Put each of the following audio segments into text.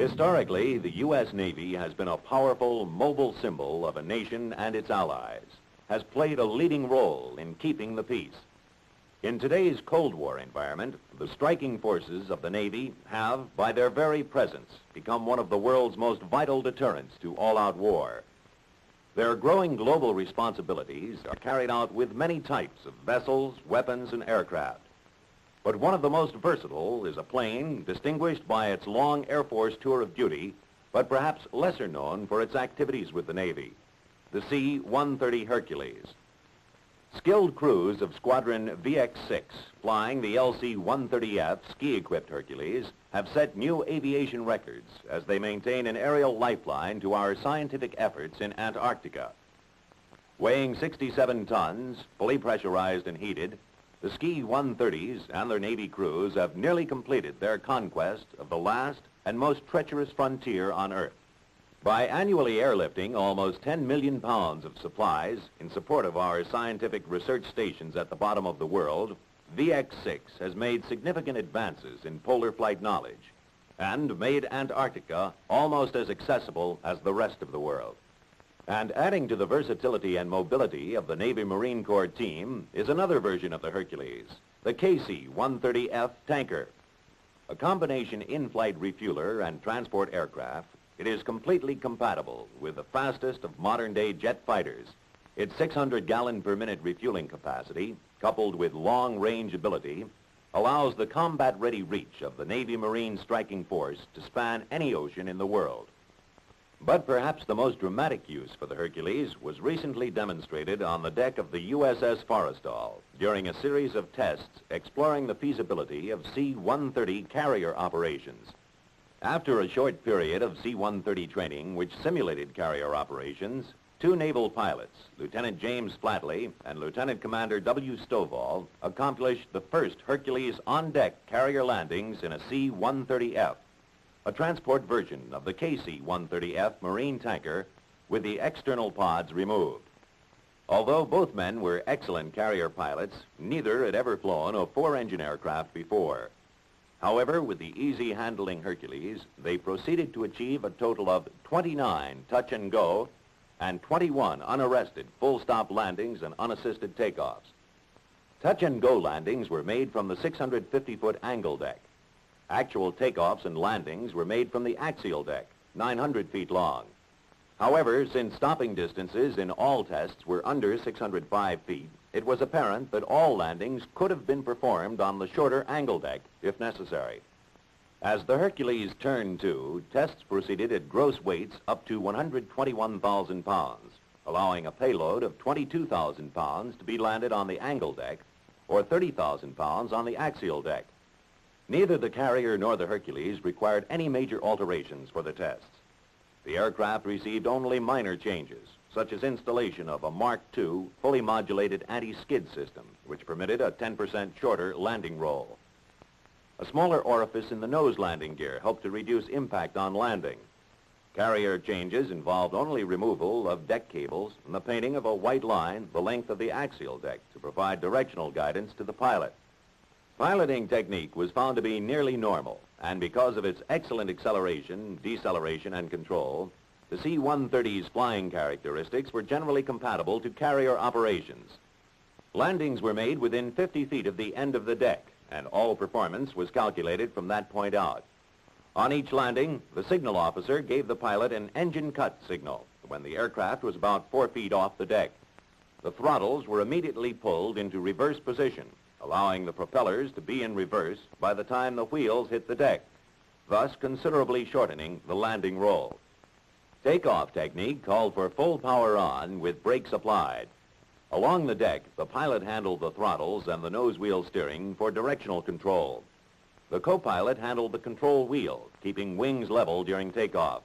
Historically, the U.S. Navy has been a powerful, mobile symbol of a nation and its allies, has played a leading role in keeping the peace. In today's Cold War environment, the striking forces of the Navy have, by their very presence, become one of the world's most vital deterrents to all-out war. Their growing global responsibilities are carried out with many types of vessels, weapons, and aircraft. But one of the most versatile is a plane distinguished by its long Air Force tour of duty, but perhaps lesser known for its activities with the Navy, the C-130 Hercules. Skilled crews of Squadron VX-6 flying the LC-130F ski-equipped Hercules have set new aviation records as they maintain an aerial lifeline to our scientific efforts in Antarctica. Weighing 67 tons, fully pressurized and heated, the Ski-130s and their Navy crews have nearly completed their conquest of the last and most treacherous frontier on Earth. By annually airlifting almost 10 million pounds of supplies in support of our scientific research stations at the bottom of the world, VX-6 has made significant advances in polar flight knowledge and made Antarctica almost as accessible as the rest of the world. And adding to the versatility and mobility of the Navy Marine Corps team is another version of the Hercules, the KC-130F tanker. A combination in-flight refueler and transport aircraft, it is completely compatible with the fastest of modern-day jet fighters. Its 600-gallon-per-minute refueling capacity, coupled with long-range ability, allows the combat-ready reach of the Navy Marine striking force to span any ocean in the world. But perhaps the most dramatic use for the Hercules was recently demonstrated on the deck of the USS Forrestal during a series of tests exploring the feasibility of C-130 carrier operations. After a short period of C-130 training which simulated carrier operations, two naval pilots, Lieutenant James Flatley and Lieutenant Commander W. Stovall, accomplished the first Hercules on-deck carrier landings in a C-130F, a transport version of the KC-130F marine tanker with the external pods removed. Although both men were excellent carrier pilots, neither had ever flown a four-engine aircraft before. However, with the easy handling Hercules, they proceeded to achieve a total of 29 touch-and-go and 21 unarrested full-stop landings and unassisted takeoffs. Touch-and-go landings were made from the 650-foot angle deck. Actual takeoffs and landings were made from the axial deck, 900 feet long. However, since stopping distances in all tests were under 605 feet, it was apparent that all landings could have been performed on the shorter angle deck if necessary. As the Hercules turned to, tests proceeded at gross weights up to 121,000 pounds, allowing a payload of 22,000 pounds to be landed on the angle deck or 30,000 pounds on the axial deck. Neither the carrier nor the Hercules required any major alterations for the tests. The aircraft received only minor changes, such as installation of a Mark II fully modulated anti-skid system, which permitted a 10% shorter landing roll. A smaller orifice in the nose landing gear helped to reduce impact on landing. Carrier changes involved only removal of deck cables and the painting of a white line the length of the axial deck to provide directional guidance to the pilot. Piloting technique was found to be nearly normal, and because of its excellent acceleration, deceleration, and control, the C-130's flying characteristics were generally compatible to carrier operations. Landings were made within 50 feet of the end of the deck, and all performance was calculated from that point out. On each landing, the signal officer gave the pilot an engine cut signal when the aircraft was about 4 feet off the deck. The throttles were immediately pulled into reverse position, allowing the propellers to be in reverse by the time the wheels hit the deck, thus considerably shortening the landing roll. Takeoff technique called for full power on with brakes applied. Along the deck, the pilot handled the throttles and the nose wheel steering for directional control. The co-pilot handled the control wheel, keeping wings level during takeoff.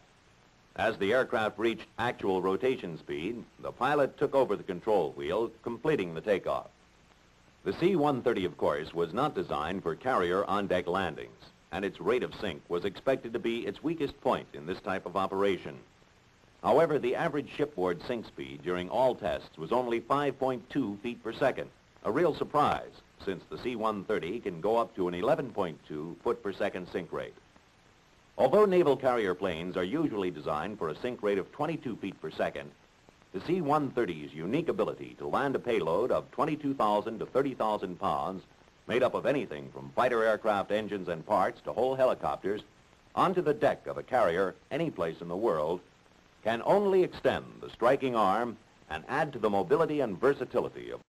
As the aircraft reached actual rotation speed, the pilot took over the control wheel, completing the takeoff. The C-130, of course, was not designed for carrier on-deck landings, and its rate of sink was expected to be its weakest point in this type of operation. However, the average shipboard sink speed during all tests was only 5.2 feet per second, a real surprise, since the C-130 can go up to an 11.2 foot per second sink rate. Although naval carrier planes are usually designed for a sink rate of 22 feet per second, the C-130's unique ability to land a payload of 22,000 to 30,000 pounds, made up of anything from fighter aircraft engines and parts to whole helicopters, onto the deck of a carrier any place in the world, can only extend the striking arm and add to the mobility and versatility of